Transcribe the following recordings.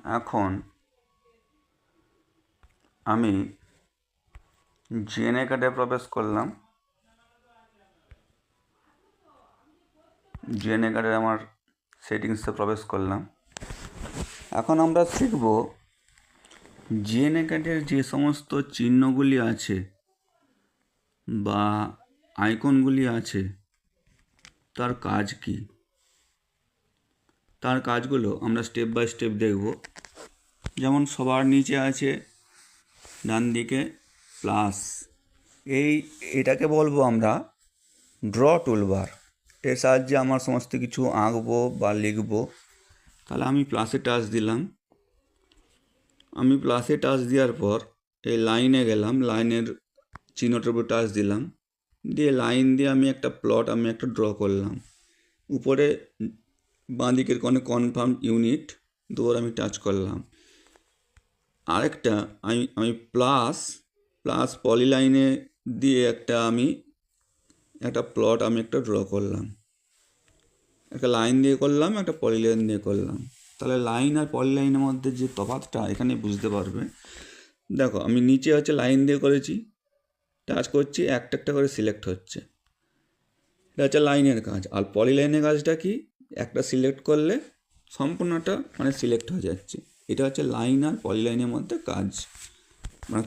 এখন আমি জিএনএ কার্ডে প্রবেশ করলাম। জিএনএ কার্ডে আমার সেটিংসে প্রবেশ করলাম। এখন আমরা শিখব জিএনএ কার্ডের যে সমস্ত চিহ্নগুলি আছে বা আইকনগুলি আছে তার কাজ কি। তার কাজগুলো আমরা স্টেপ বাই স্টেপ দেখব। যেমন সবার নিচে আছে ডান দিকে প্লাস, এটাকে বলবো আমরা ড্র টুলবার। এর সাহায্যে আমার সমস্ত কিছু আঁকবো বা লিখবো। তাহলে আমি প্লাসে টাচ দিলাম। আমি প্লাসে টাচ দেওয়ার পর এই লাইনে গেলাম, লাইনের চিহ্নটার উপর টাচ দিলাম, দিয়ে লাইন দিয়ে আমি একটা প্লট ড্র করলাম। উপরে বাঁ দিকের কোণে কনফার্ম ইউনিট দুবার আমি টাচ করলাম। আরেকটা আমি প্লাস পলিলাইনে দিয়ে একটা প্লট ড্র করলাম। একটা লাইন দিয়ে করলাম, একটা পলিলাইন দিয়ে করলাম। তাহলে লাইন আর পলিলাইনের মধ্যে যে তফাৎটা এখানে বুঝতে পারবে। দেখো, আমি নিচে হচ্ছে লাইন দিয়ে করেছি, টাচ করছি, একটা একটা করে সিলেক্ট হচ্ছে। এটা হচ্ছে লাইনের কাজ। আর পলিলাইনের কাজটা কি, একটা সিলেক্ট করলে সম্পূর্ণটা সিলেক্ট হয়ে যাচ্ছে। এটা হচ্ছে লাইন আর পলিলাইনের মধ্যে কাজ,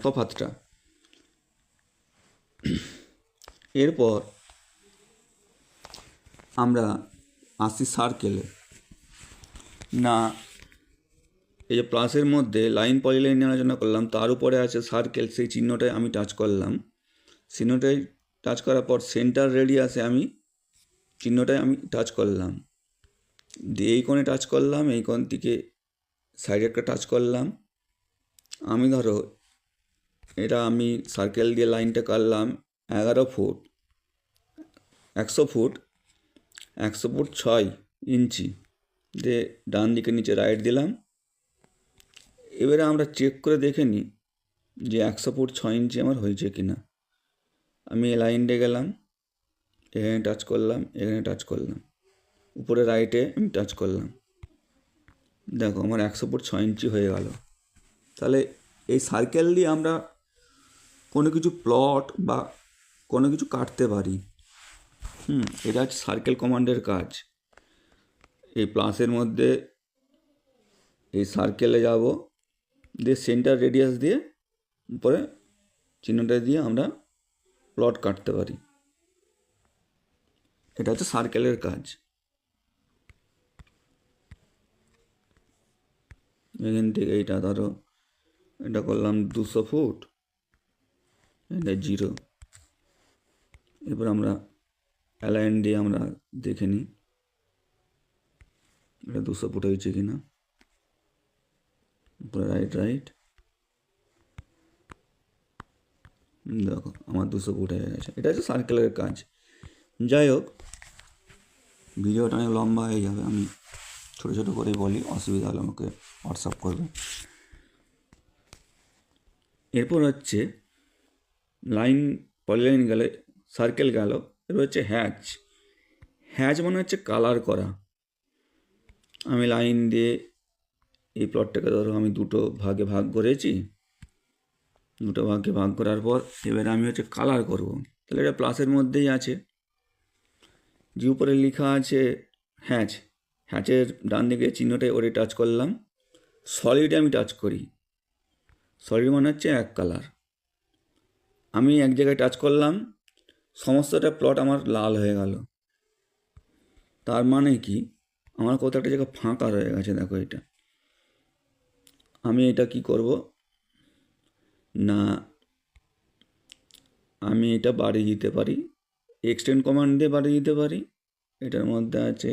তফাৎটা। এরপর আমরা আসি সার্কেলে। না, এই যে প্লাসের মধ্যে লাইন পলিলাইন আলোচনা করলাম, তার উপরে আছে সার্কেল। সেই চিহ্নটায় আমি টাচ করলাম। চিহ্নটায় টাচ করার পর সেন্টার রেডিয়াসে চিহ্নটায় আমি টাচ করলাম, দিয়ে এই কোণে টাচ করলাম, এই কোণ থেকে সাইডে একটা টাচ করলাম। আমি ধরো এটা আমি সার্কেল দিয়ে লাইনটা কাটলাম 11 ফুট, 100 ফুট 6 ইঞ্চি দিয়ে ডান দিকে নিচে রাইট দিলাম। এবারে আমরা চেক করে দেখে নিই যে 100 ফুট 6 ইঞ্চি আমার হয়েছে কি না। আমি এই লাইনটা গেলাম, এখানে টাচ করলাম, এখানে টাচ করলাম, উপরে রাইটে আমি টাচ করলাম। দেখো, আমার 100 ফুট 6 ইঞ্চি হয়ে গেল। তাহলে এই সার্কেল দিয়ে আমরা কোনো কিছু প্লট বা কোনো কিছু কাটতে পারি। এটা হচ্ছে সার্কেল কমান্ডের কাজ। এই প্লাসের মধ্যে এই সার্কেলে যাব, দিয়ে সেন্টার রেডিয়াস দিয়ে উপরে চিহ্নটা দিয়ে আমরা প্লট কাটতে পারি। এটা হচ্ছে সার্কেলের কাজ। এখান থেকে এইটা ধরো, এটা করলাম 200 ফুট, এটা 0। এরপর আমরা অ্যালাইন দিয়ে আমরা দেখে নিই এটা 200 ফুট হয়েছে কি না। উপরে রাইট, দেখো আমার 200 ফুট হয়ে গেছে। এটা হচ্ছে সার্কেলের কাজ। যাই হোক, ভিডিওটা অনেক লম্বা হয়ে যাবে, আমি ছোটো ছোটো করেই বলি, অসুবিধা হলে আমাকে হোয়াটসঅ্যাপ করবে। এরপর হচ্ছে লাইন পলিলাইন গেলে, সার্কেল গেল। এরপর হচ্ছে হ্যাচ মানে হচ্ছে কালার করা। আমি লাইন দিয়ে এই প্লটটাকে ধরো আমি দুটো ভাগে ভাগ করেছি। দুটো ভাগে ভাগ করার পর এবারে আমি হচ্ছে কালার করব। তাহলে এটা প্লাসের মধ্যেই আছে, যে উপরে লেখা আছে হ্যাচের ডান দিকে চিহ্নটায় ওরে টাচ করলাম। সলিডে আমি টাচ করি। সলিড মানে হচ্ছে এক কালার। আমি এক জায়গায় টাচ করলাম, সমস্তটা প্লট আমার লাল হয়ে গেল। তার মানে কি, আমার কোথাও একটা জায়গা ফাঁকা রয়ে গেছে। দেখো, এটা আমি এটা কি করব না, আমি এটা বাড়িয়ে দিতে পারি, এক্সটেন্ড কমান্ড দিয়ে বাড়িয়ে দিতে পারি। এটার মধ্যে আছে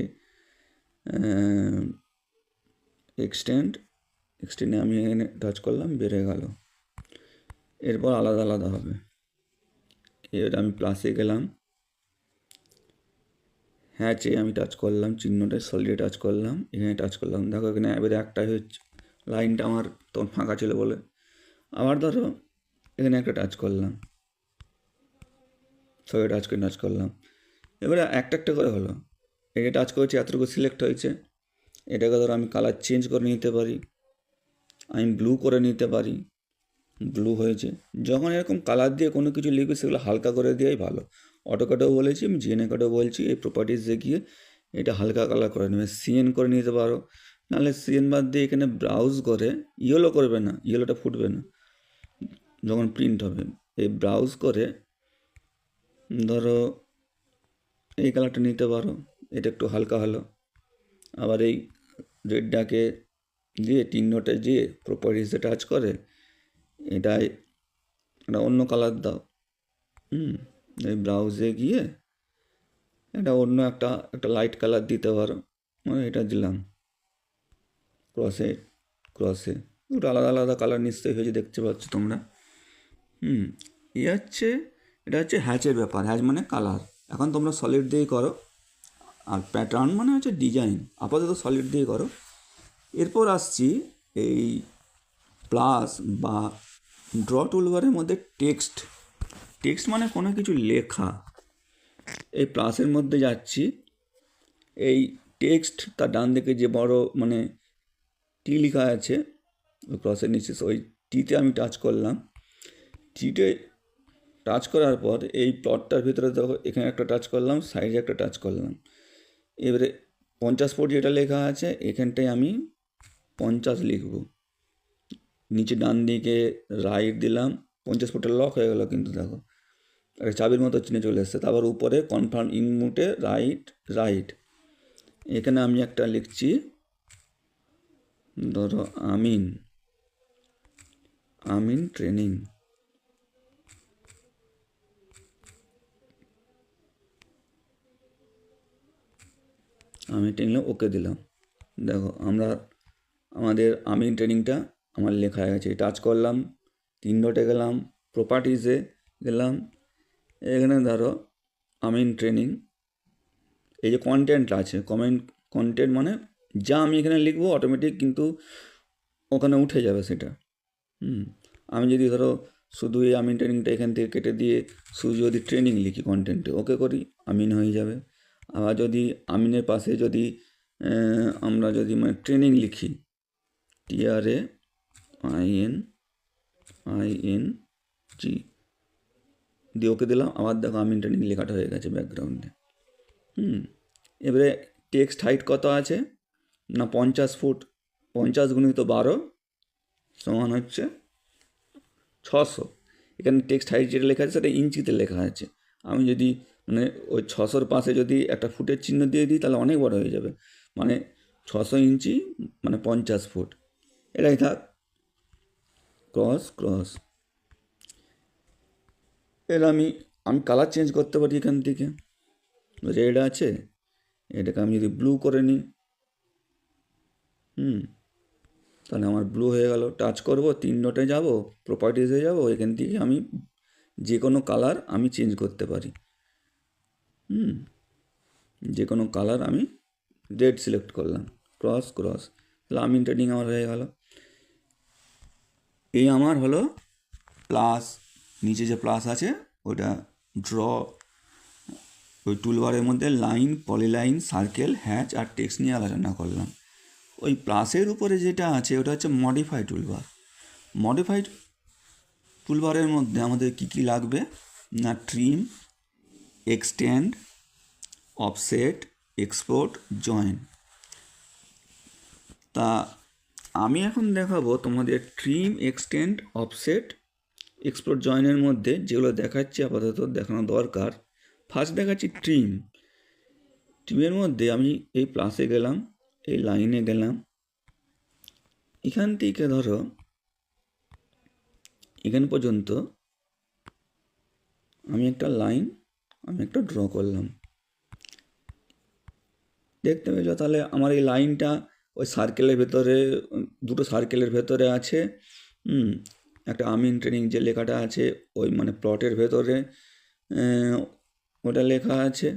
এক্সটেন্ডে আমি এখানে টাচ করলাম, বেড়ে গেল। এরপর আলাদা আলাদা হবে। এবার আমি প্লাসে গেলাম, হ্যাচে আমি টাচ করলাম, চিহ্নটা সলিডে টাচ করলাম, এখানে টাচ করলাম। দেখো, এখানে এবারে একটাই হচ্ছে, লাইনটা আমার তখন ফাঁকা ছিল বলে। আবার ধরো এখানে একটা টাচ করলাম, সবাই টাচ করলাম। এবারে একটা একটা করে হলো। এটা টাচ করেছি, এতটুকু সিলেক্ট হয়েছে। এটাকে ধরো আমি কালার চেঞ্জ করে নিতে পারি। আমি ব্লু করে নিতে পারি, ব্লু হয়েছে। যখন এরকম কালার দিয়ে কোনো কিছু লিখবে সেগুলো হালকা করে দেওয়াই ভালো। অটোক্যাডেও বলেছি, আমি জিএনএ বলছি, এই প্রপার্টিসে গিয়ে এটা হালকা কালার করে নেবে। সিএন করে নিতে পারো, নাহলে সিএন বাদ দিয়ে এখানে ব্রাউজ করে, ইয়েলো করবে না, ইয়েলোটা ফুটবে না যখন প্রিন্ট হবে। এই ব্রাউজ করে ধরো এই কালারটা নিতে পারো, এটা একটু হালকা হলো। আবার এই রেডটাকে দিয়ে 3 ডটে দিয়ে প্রপার্টিসে টাচ করে এটাই একটা অন্য কালার দাও। এই ব্রাউজে গিয়ে এটা অন্য একটা লাইট কালার দিতে পারো, মানে এটা দিলাম ক্রসে ক্রসে, দুটো আলাদা আলাদা কালার নিশ্চয়ই হয়েছে, দেখতে পাচ্ছ তোমরা। এটা হচ্ছে হ্যাচের ব্যাপার। হ্যাচ মানে কালার। এখন তোমরা সলিড দিয়ে করো, আর প্যাটার্ন মানে হচ্ছে ডিজাইন। আপাতত সলিড দিয়ে করো। এরপর আসছি এই প্লাস বা ড্র টুলবারের মধ্যে টেক্সট। টেক্সট মানে কোনো কিছু লেখা। এই প্লাসের মধ্যে যাচ্ছি, এই টেক্সট তার ডান দিকে যে বড় মানে টি লেখা আছে ওই ক্রসের নিচে, ওই টিতে আমি টাচ করলাম। টিতে টাচ করার পর এই প্লটটার ভিতরে দেখো এখানে একটা টাচ করলাম, সাইডে একটা টাচ করলাম। এবারে 50 ফুট যেটা লেখা আছে এখানটায় আমি 50 লিখব। নিচে ডান দিকে রাইট দিলাম, 50 ফুটের লক হয়ে গেল, কিন্তু দেখো একটা চাবির মতো চিহ্ন চলে এসছে। তারপর উপরে কনফার্ম ইনমুটে রাইট রাইট, এখানে আমি একটা লিখছি ধরো আমিন ট্রেনিং। আমি ট্রেনিং ওকে দিলাম। দেখো আমাদের আমিন ট্রেনিংটা আমার লেখা আছে। টাচ করলাম, 3 ডটে গেলাম, প্রপার্টিসে গেলাম, এখানে ধরো আমিন ট্রেনিং। এই যে কন্টেন্ট আছে, কন্টেন্ট মানে যা আমি এখানে লিখবো অটোমেটিক কিন্তু ওখানে উঠে যাবে সেটা। আমি যদি ধরো শুধু এই আমিন ট্রেনিংটা এখান থেকে কেটে দিয়ে শুধু যদি ট্রেনিং লিখি কন্টেন্টে ওকে করি, আমিন হয়ে যাবে। আবার যদি আমিনের পাশে যদি আমরা যদি মানে ট্রেনিং লিখি, TRAINING দিয়ে ওকে দিলাম, আবার দেখো আমিন ট্রেনিং লেখাটা হয়ে গেছে ব্যাকগ্রাউন্ডে। এবারে টেক্সট হাইট কত আছে না 50 ফুট, 50 গুণিত 12 সমান হচ্ছে 600। এখানে টেক্সট হাইট যেটা লেখা আছে সেটা ইঞ্চিতে লেখা আছে। আমি যদি মানে ওই 600-র পাশে যদি একটা ফুটের চিহ্ন দিয়ে দিই তাহলে অনেক বড় হয়ে যাবে। মানে 600 ইঞ্চি মানে 50 ফুট, এটাই থাক। ক্রস এর আমি কালার চেঞ্জ করতে পারি এখান থেকে। রেড আছে, এটাকে আমি যদি ব্লু করে নিই, তাহলে আমার ব্লু হয়ে গেল। টাচ করব, 3 ডটে যাব, প্রপার্টিসে যাব, এখান থেকে আমি যে কোনো কালার আমি চেঞ্জ করতে পারি। যে কোনো কালার আমি রেড সিলেক্ট করলাম, ক্রস তাহলে আমিন ট্রেনিং আমার হয়ে গেল। এই আমার হলো প্লাস। নিচে যে প্লাস আছে ওটা ড্র, ওই টুলবারের মধ্যে লাইন, পলিলাইন, সার্কেল, হ্যাচ আর টেক্সট নিয়ে আলোচনা করলাম। ওই প্লাসের উপরে যেটা আছে ওটা হচ্ছে মডিফাই টুলবার। মডিফাইড টুলবারের মধ্যে আমাদের কী লাগবে না trim, extend, offset, export, join. তা আমি এখন দেখাবো তোমাদের ট্রিম, এক্সটেন্ড, অফসেট, এক্সপোর্ট, জয়েনের মধ্যে যেগুলো দেখাচ্ছি আপাতত দেখানো দরকার। ফার্স্ট দেখাচ্ছি ট্রিমের মধ্যে আমি এই প্লাসে গেলাম, এই লাইনে গেলাম, এখান থেকে ধরো এখান পর্যন্ত আমি একটা লাইন একটা ড্র করলাম। দেখতে পেয়েছ? তাহলে আমার এই লাইনটা ওই সার্কেলের ভেতরে, দুটো সার্কেলের ভেতরে আছে। একটা আমিন ট্রেনিং যে লেখাটা আছে ওই মানে প্লটের ভেতরে ওটা লেখা আছে।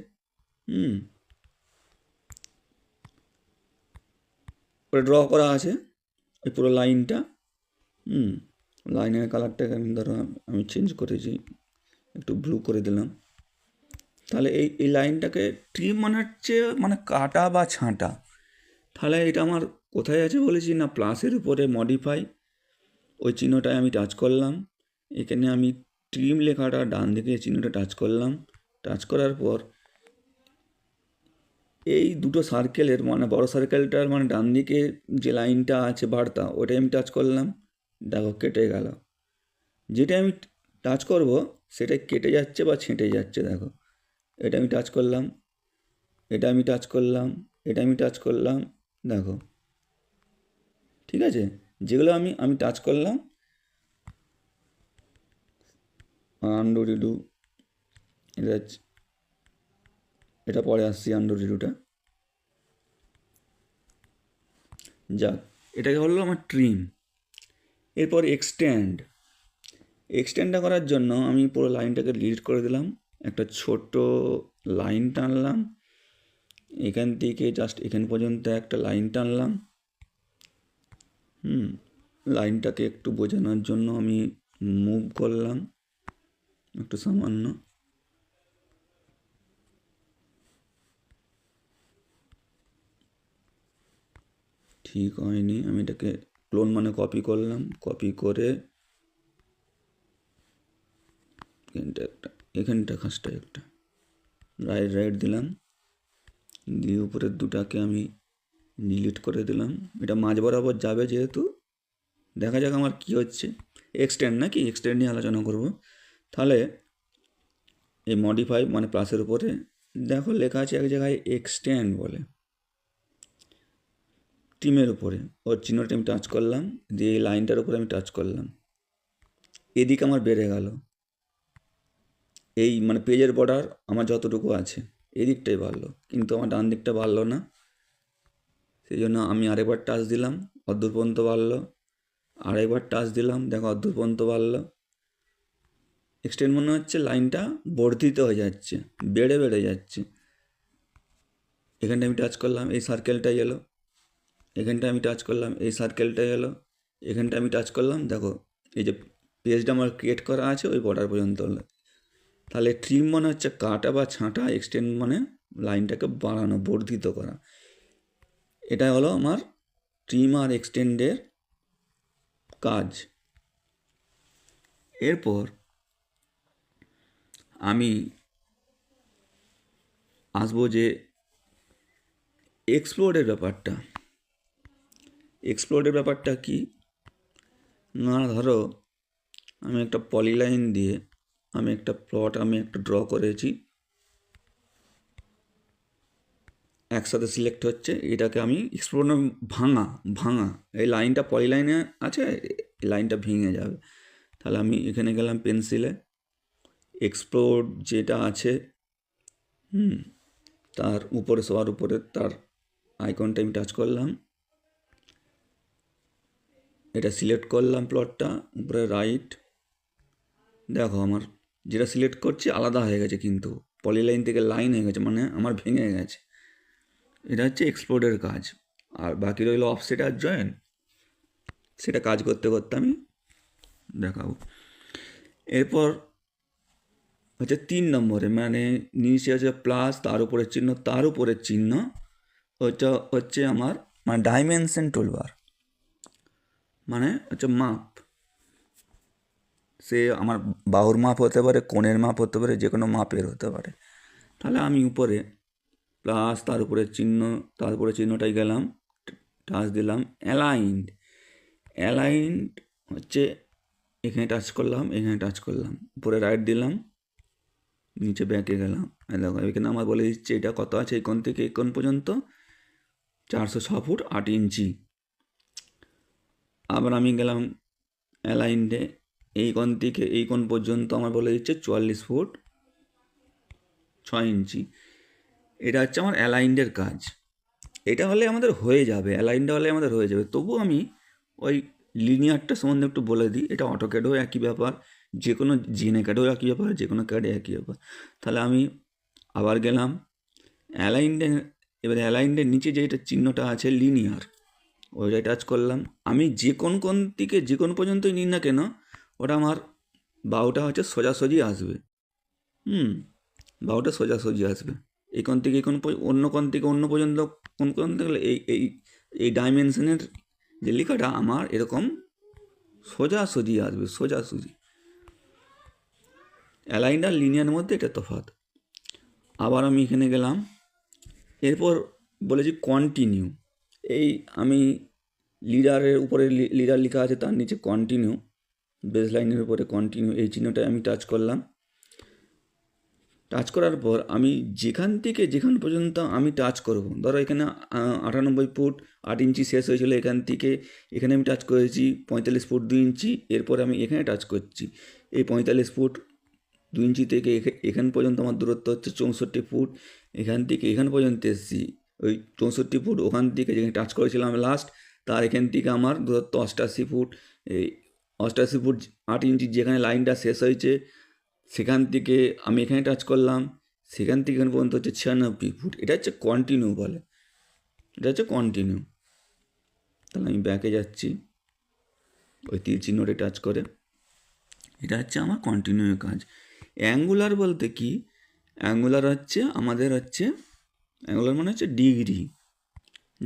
ওটা ড্র করা আছে ওই পুরো লাইনটা। লাইনের কালারটাকে আমি চেঞ্জ করেছি, একটু ব্লু করে দিলাম। তাহলে এই লাইনটাকে ট্রিম মানে হচ্ছে মানে কাটা বা ছাঁটা। তাহলে এটা আমার কোথায় আছে বলেছি না প্লাসের উপরে মডিফাই, ওই চিহ্নটায় আমি টাচ করলাম। এখানে আমি ট্রিম লেখাটা ডান দিকে চিহ্নটা টাচ করলাম। টাচ করার পর এই দুটো সার্কেলের মানে বড় সার্কেলটার মানে ডান দিকে যে লাইনটা আছে বার্তা, ওটাই আমি টাচ করলাম। দেখো কেটে গেল। যেটা আমি টাচ করব সেটা কেটে যাচ্ছে বা ছেঁটে যাচ্ছে। দেখো এটা আমি টাচ করলাম, এটা আমি টাচ করলাম, এটা আমি টাচ করলাম। দেখো ঠিক আছে, যেগুলো আমি টাচ করলাম আন্ডু রিডু, এটা এটা পরে আসছি আন্ডু রিডুটা। যাক, এটাকে হলো আমার ট্রিম। এরপর এক্সটেন্ডটা করার জন্য আমি পুরো লাইনটাকে ডিলিট করে দিলাম। একটা ছোট লাইন টানলাম, এখান থেকে জাস্ট এখান পর্যন্ত একটা লাইন টানলাম। লাইনটাকে একটু বোঝানোর জন্য আমি মুভ করলাম একটু সামান্য। ঠিক হয়নি, আমি এটাকে ক্লোন মানে কপি করলাম। কপি করে এখানটা খাসটা একটা রাইট দিলাম, দিয়ে উপরের দুটাকে আমি ডিলিট করে দিলাম। এটা মাঝ বরাবর যাবে যেহেতু। দেখা যাক আমার কি হচ্ছে। এক্সটেন্ড নাকি, এক্সটেন্ড নিয়ে আলোচনা করব। তাহলে এই মডিফাই মানে প্লাসের উপরে দেখো লেখা আছে এক জায়গায় এক্সটেন্ড বলে, টিমের উপরে ওর চিহ্নটা আমি টাচ করলাম, দিয়ে এই লাইনটার উপরে আমি টাচ করলাম। এদিকে আমার বেড়ে গেল, এই মানে পেজের বর্ডার আমার যতটুকু আছে এদিকটাই বাড়লো, কিন্তু আমার ডান দিকটা বাড়লো না। সেই জন্য আমি আরেকবার টাচ দিলাম, অর্ধূর পর্যন্ত বাড়লো। আরেকবার টাচ দিলাম, দেখো অর্ধূর পর্যন্ত বাড়লো। এক্সটেন্ড মনে হচ্ছে লাইনটা বর্ধিত হয়ে যাচ্ছে, বেড়ে বেড়ে যাচ্ছে। এখানটা আমি টাচ করলাম, এই সার্কেলটাই এলো। এখানটা আমি টাচ করলাম, এই সার্কেলটাই এলো। এখানটা আমি টাচ করলাম, দেখো এই যে পেজটা আমার ক্রিয়েট করা আছে ওই বর্ডার পর্যন্ত হলো। তাহলে ট্রিম মানে হচ্ছে কাটা বা ছাঁটা, এক্সটেন্ড মানে লাইনটাকে বাড়ানো, বর্ধিত করা। এটা হলো আমার ট্রিম আর এক্সটেন্ডের কাজ। এরপর আমি আসবো যে এক্সপ্লোরের ব্যাপারটা কি না, ধরো আমি একটা পলিলাইন দিয়ে আমি একটা প্লট আমি একটা ড্র করেছি, একসাথে সিলেক্ট হচ্ছে। এটাকে আমি এক্সপ্লোর ভাঙা এই লাইনটা পলিলাইনে আছে, এই লাইনটা ভেঙে যাবে। তাহলে আমি এখানে গেলাম পেন্সিলে, এক্সপ্লোর যেটা আছে তার উপরে সবার উপরে তার আইকনটা আমি টাচ করলাম, এটা সিলেক্ট করলাম প্লটটা উপরে রাইট। দেখো আমার যেটা সিলেক্ট করছি আলাদা হয়ে গেছে, কিন্তু পলিলাইন থেকে লাইন হয়ে গেছে, মানে আমার ভেঙে গেছে। এটা হচ্ছে এক্সপ্লোরের কাজ। আর বাকি রইল অফসেট আর জয়েন, সেটা কাজ করতে করতে আমি দেখাবো। এরপর হচ্ছে 3 নম্বরে, মানে নিচে আছে প্লাস, তার উপরের চিহ্ন, তার উপরের চিহ্ন ওইটা হচ্ছে আমার মানে ডাইমেনশন টুলবার, মানে হচ্ছে মাপ। সে আমার বাহুর মাপ হতে পারে, কোণের মাপ হতে পারে, যে কোনো মাপের হতে পারে। তাহলে আমি উপরে প্লাস, তার উপরে চিহ্ন, তার উপরে চিহ্নটাই গেলাম, টাচ দিলাম। অ্যালাইন্ড হচ্ছে এখানে টাচ করলাম, এখানে টাচ করলাম, উপরে রাইট দিলাম, নিচে ব্যাকে গেলাম। দেখো এখানে আমার বলে দিচ্ছে এটা কত আছে, এই কোণ থেকে এই কোণ পর্যন্ত 406 ফুট 8 ইঞ্চি। আবার আমি গেলাম অ্যালাইন্ডে, এই কোণ থেকে এই কোণ পর্যন্ত আমার বলে দিচ্ছে 44 ফুট 6 ইঞ্চি। এটা হচ্ছে আমার অ্যালাইন্ডের কাজ। এটা হলে আমাদের হয়ে যাবে, অ্যালাইনটা হলে আমাদের হয়ে যাবে। তবু আমি ওই লিনিয়ারটা সম্বন্ধে একটু বলে দিই। এটা অটোক্যাডেও একই ব্যাপার, যে কোনো জিনেক্যাডেও একই ব্যাপার, যে কোনো ক্যাডে একই ব্যাপার। তাহলে আমি আবার গেলাম অ্যালাইন্ডে, এবারে অ্যালাইন্ডের নিচে যে এটা চিহ্নটা আছে লিনিয়ার, ওইটাই টাচ করলাম। আমি যে কোন থেকে যে কোন পর্যন্তই নিই না কেন, ওটা আমার বাহুটা হচ্ছে সোজাসুজি আসবে। বাহুটা সোজাসুজি আসবে। এই কোণ থেকে এই কোণ, অন্য কোণ থেকে অন্য পর্যন্ত কোণ থেকে এই এই এই ডাইমেনশনের যে লেখাটা আমার এরকম সোজাসুজি আসবে, সোজাসুজি। অ্যালাইন আর লিনিয়ার মধ্যে এটা তফাৎ। আবার আমি এখানে গেলাম, এরপর বলেছি কন্টিনিউ। এই আমি লিডারের উপরে লিডার লেখা আছে, তার নিচে কন্টিনিউ, বেস লাইনের উপরে কন্টিনিউ, এই চিহ্নটায় আমি টাচ করলাম। টাচ করার পর আমি যেখান থেকে যেখান পর্যন্ত আমি টাচ করব, ধরো এখানে 98 ফুট 8 ইঞ্চি শেষ হয়েছিল, এখান থেকে এখানে আমি টাচ করেছি 45 ফুট 2 ইঞ্চি, এরপর আমি এখানে টাচ করছি। এই 45 ফুট 2 ইঞ্চি থেকে এখান পর্যন্ত আমার দূরত্ব হচ্ছে 64 ফুট। এখান থেকে এখান পর্যন্ত এসেছি ওই 64 ফুট, ওখান থেকে যেখানে টাচ করেছিলাম লাস্ট, তার এখান থেকে আমার দূরত্ব 88 ফুট। এই 88 ফুট 8 ইঞ্চি যেখানে লাইনটা শেষ হয়েছে, সেখান থেকে আমি এখানে টাচ করলাম, সেখান থেকে এখানে পর্যন্ত হচ্ছে 96 ফুট। এটা হচ্ছে কন্টিনিউ বলে, এটা হচ্ছে কন্টিনিউ। তাহলে আমি ব্যাকে যাচ্ছি, ওই তীর চিহ্নটা টাচ করে, এটা হচ্ছে আমার কন্টিনিউ কাজ। অ্যাঙ্গুলার বলতে কি, অ্যাঙ্গুলার হচ্ছে আমাদের হচ্ছে, অ্যাঙ্গুলার মানে হচ্ছে ডিগ্রি।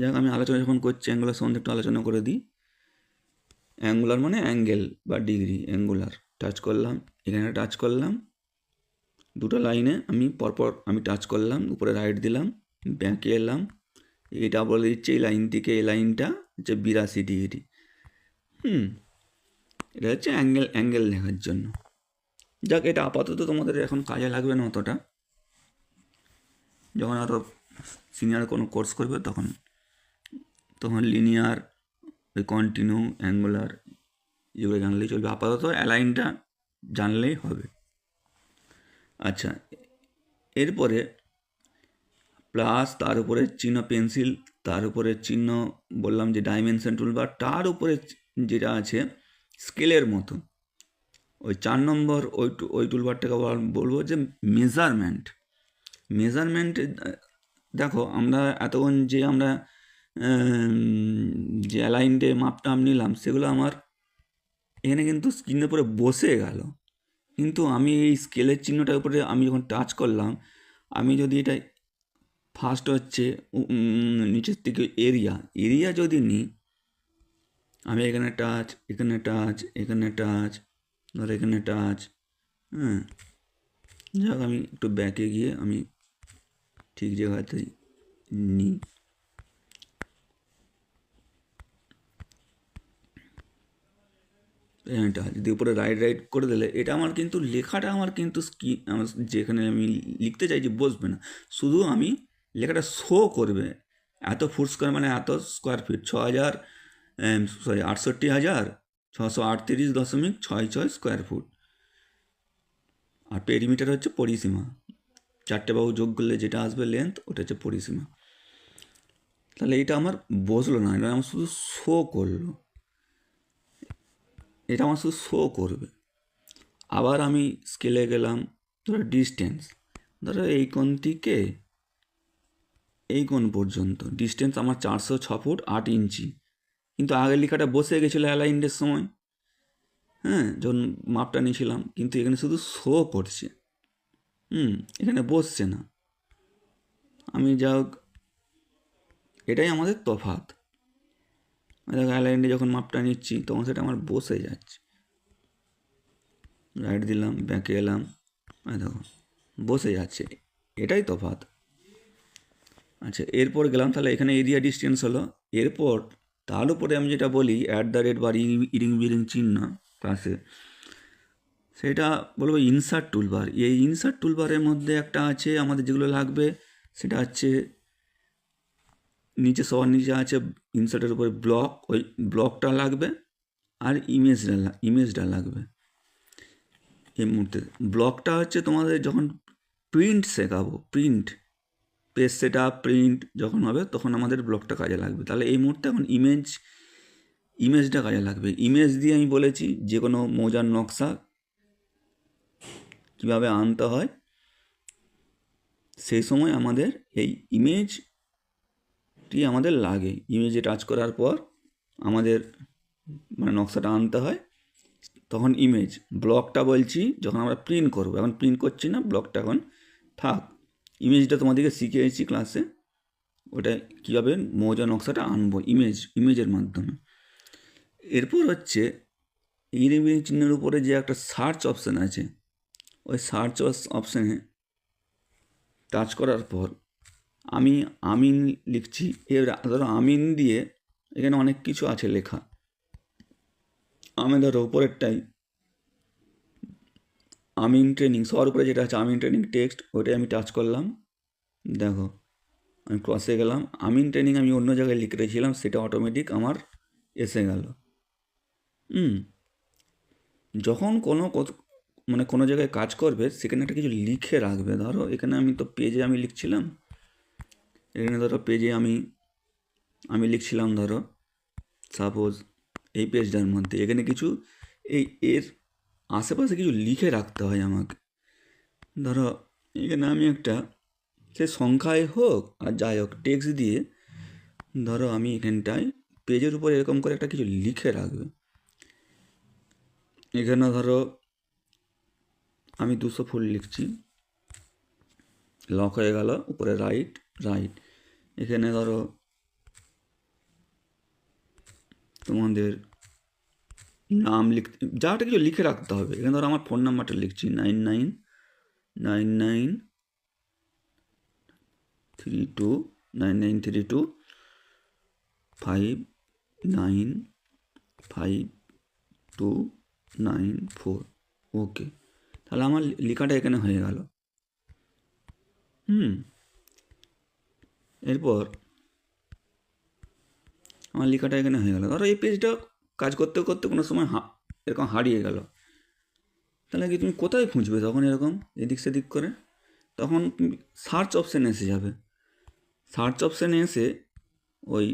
যাক, আমি আলোচনা যখন করছি অ্যাঙ্গুলার সম্বন্ধে একটু আলোচনা করে দিই। অ্যাঙ্গুলার মানে অ্যাঙ্গেল বা ডিগ্রি, অ্যাঙ্গুলার। টাচ করলাম, এখানে টাচ করলাম, দুটো লাইনে আমি পরপর আমি টাচ করলাম, উপরে রাইট দিলাম, ব্যাকে এলাম, এটা বলে দিচ্ছে এই লাইন থেকে এই লাইনটা হচ্ছে 82 ডিগ্রি। এটা হচ্ছে অ্যাঙ্গেল দেখার জন্য। যাক, এটা আপাতত তোমাদের এখন কাজে লাগবে না অতটা, যখন আরও সিনিয়র কোনো কোর্স করবে তখন লিনিয়ার, ওই কন্টিনিউ, অ্যাঙ্গুলার এগুলো জানলেই চলবে। আপাতত অ্যালাইনটা জানলেই হবে। আচ্ছা, এরপরে প্লাস, তার উপরে চিহ্ন পেন্সিল, তার উপরে চিহ্ন বললাম যে ডাইমেনশন টুলবার, তার উপরে যেটা আছে স্কেলের মতো, ওই 4 নম্বর ওই টুলবারটাকে বলবো যে মেজারমেন্ট। দেখো, আমরা এতক্ষণ যে আমরা যে অ্যালাইনডে মাপটাপ নিলাম, সেগুলো আমার এখানে কিন্তু স্ক্রিনের উপরে বসে গেল। কিন্তু আমি এই স্কেলের চিহ্নটার উপরে আমি যখন টাচ করলাম, আমি যদি এটা ফার্স্ট হচ্ছে নিচের থেকে এরিয়া যদি নিই, আমি এখানে টাচ, এখানে টাচ, এখানে টাচ, ধর এখানে টাচ, যাক আমি একটু ব্যাকে গিয়ে আমি ঠিক জায়গাতে নিই। এটা যদি উপরে রাইট করে দিলে, এটা আমার কিন্তু লেখাটা আমার কিন্তু আমার যেখানে আমি লিখতে চাইছি বসবে না, শুধু আমি লেখাটা শো করবে। এত ফুট স্কোয়ার মানে এত স্কোয়ার ফিট, 68,638.66 স্কোয়ার ফুট। আর পেরিমিটার হচ্ছে পরিসীমা, 4টে বাহু যোগ করলে যেটা আসবে লেন্থ, ওটা হচ্ছে পরিসীমা। তাহলে এটা আমার বসলো না, এটা আমার শুধু শো করলো, এটা আমার শুধু শো করবে। আবার আমি স্কেলে গেলাম, ধরো ডিস্টেন্স, ধরো এই কোণ থেকে এই কোণ পর্যন্ত ডিস্টেন্স আমার 406 ফুট 8 ইঞ্চি। কিন্তু আগের লেখাটা বসে গেছিলো অ্যালাইন্ডের সময়, যখন মাপটা নিয়েছিলাম, কিন্তু এখানে শুধু শো করছে, এখানে বসছে না। আমি যাক, এটাই আমাদের তফাৎ। দেখো, অ্যালাইন্ডে যখন মাপটা নিচ্ছি তখন সেটা আমার বসে যাচ্ছে। রাইট দিলাম, ব্যাকে এলাম, দেখো বসে যাচ্ছে, এটাই তফাৎ। আচ্ছা, এরপর গেলাম, তাহলে এখানে এরিয়া ডিস্টেন্স হলো। এরপর তার উপরে আমি যেটা বলি @ বা ইরিং বিরিং চিহ্ন পাশে, সেটা বলবো ইনসার্ট টুলবার। এই ইনসার্ট টুলবারের মধ্যে একটা আছে আমাদের যেগুলো লাগবে, সেটা হচ্ছে নিচে, সবার নিচে আছে ইনসার্টের উপরে ব্লক, ওই ব্লকটা লাগবে, আর ইমেজটা লাগবে। এই মুহূর্তে ব্লকটা হচ্ছে তোমাদের যখন প্রিন্ট শেখাবো, পেজ সেট আপ, প্রিন্ট যখন হবে তখন আমাদের ব্লকটা কাজে লাগবে। তাহলে এই মুহূর্তে এখন ইমেজটা কাজে লাগবে। ইমেজ দিয়ে আমি বলেছি যে কোনো মৌজার নকশা কীভাবে আনতে হয়, সেই সময় আমাদের এই ইমেজটি আমাদের লাগে। ইমেজে টাচ করার পর আমাদের মানে নকশাটা আনতে হয়, তখন ইমেজ। ব্লকটা বলছি যখন আমরা প্রিন্ট করবো, এখন প্রিন্ট করছি না, ব্লকটা এখন থাক। ইমেজটা তোমাদেরকে শিখিয়েছি ক্লাসে, ওটা কীভাবে মৌজা নকশাটা আনবো ইমেজের মাধ্যমে। এরপর হচ্ছে ইরিবিরি চিহ্নের উপরে যে একটা সার্চ অপশান আছে, ওই সার্চ অপশানে টাচ করার পর আমি আমিন লিখছি। এর ধরো আমিন দিয়ে এখানে অনেক কিছু আছে লেখা। আমি ধরো উপরেরটাই আমিন ট্রেনিং, সবার উপরে যেটা আছে আমিন ট্রেনিং টেক্সট, ওইটাই আমি টাচ করলাম। দেখো আমি ক্রসে গেলাম, আমিন ট্রেনিং আমি অন্য জায়গায় লিখে রেখেছিলাম, সেটা অটোমেটিক আমার এসে গেল। যখন কোনো জায়গায় কাজ করবে সেখানে একটা কিছু লিখে রাখবে। ধরো এখানে আমি তো পেজে আমি লিখছিলাম, এখানে ধরো পেজে আমি লিখছিলাম, ধরো সাপোজ এই পেজটার মধ্যে এখানে কিছু এর আশেপাশে কিছু লিখে রাখতে হয় আমাকে। ধরো এখানে আমি একটা, সে সংখ্যায় হোক আর যাই হোক, টেক্সট দিয়ে ধরো আমি এখানটায় পেজের উপর এরকম করে একটা কিছু লিখে রাখবে। এখানে ধরো আমি 200 ফুল লিখছি, লক হয়ে গেল, উপরে রাইট। এখানে ধরো তোমাদের নাম লিখতে, যা একটা কিছু লিখে রাখতে হবে। এখানে ধরো আমার ফোন নাম্বারটা লিখছি 9992595294। ওকে, তাহলে আমার লেখাটা এখানে হয়ে গেল। এরপর আমার লেখাটা এখানে হয়ে গেল। ধরো এই পেজটা কাজ করতে করতে কোনো সময় এরকম হারিয়ে গেল, তাহলে কি তুমি কোথায় খুঁজবে তখন? এরকম এদিক সেদিক করে তখন তুমি সার্চ অপশানে এসে যাবে। সার্চ অপশানে এসে ওই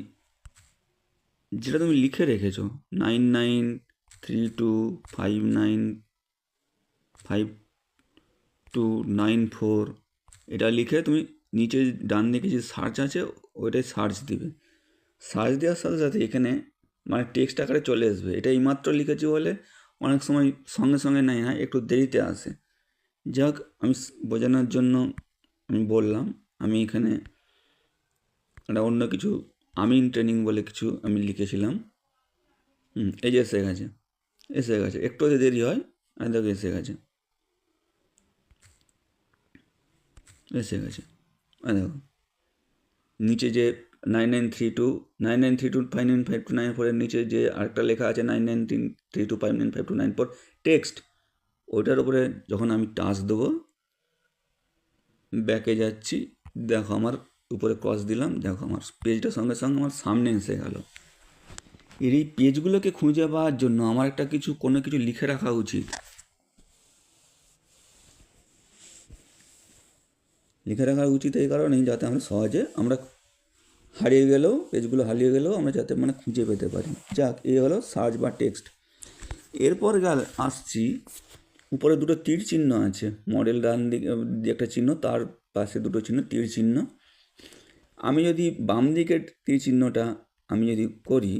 যেটা তুমি লিখে রেখেছো 9932595294, এটা লিখে তুমি নিচে ডান দিকে যে সার্চ আছে ওইটাই সার্চ দিবে। সার্চ দেওয়ার সাথে সাথে এখানে মানে টেক্সট আকারে চলে আসবে। এটা এইমাত্র লিখেছি বলে অনেক সময় সঙ্গে সঙ্গে নেয় না, একটু দেরিতে আসে। যাক, আমি বোঝানোর জন্য আমি বললাম। আমি এখানে একটা অন্য কিছু আমিন ট্রেনিং বলে কিছু আমি লিখেছিলাম। এই যে এসে গেছে, একটু দেরি হয়, আর দেখো এসে গেছে। আর দেখো নিচে যে 993259959294 নিচে যে আরেকটা লেখা আছে 993259959294 টেক্সট, ওইটার উপরে যখন আমি টাচ দেবো, ব্যাকে যাচ্ছি, দেখো আমার উপরে ক্রস দিলাম, দেখো আমার পেজটা সঙ্গে সঙ্গে আমার সামনে এসে গেল। এই পেজগুলোকে খুঁজে পাওয়ার জন্য আমার একটা কোনো কিছু লিখে রাখা উচিত। এই কারণেই যাতে আমরা সহজে পেজগুলো হারিয়ে গেলেও আমরা যাতে খুঁজে পেতে পারি। যাক, এই হলো সার্চ বা টেক্সট। এরপর আসছি, উপরে দুটো তীর চিহ্ন আছে, মডেল ডান দিকে একটা চিহ্ন, তার পাশে দুটো চিহ্ন, তীর চিহ্ন। আমি যদি বাম দিকের তীর চিহ্নটা আমি যদি করি,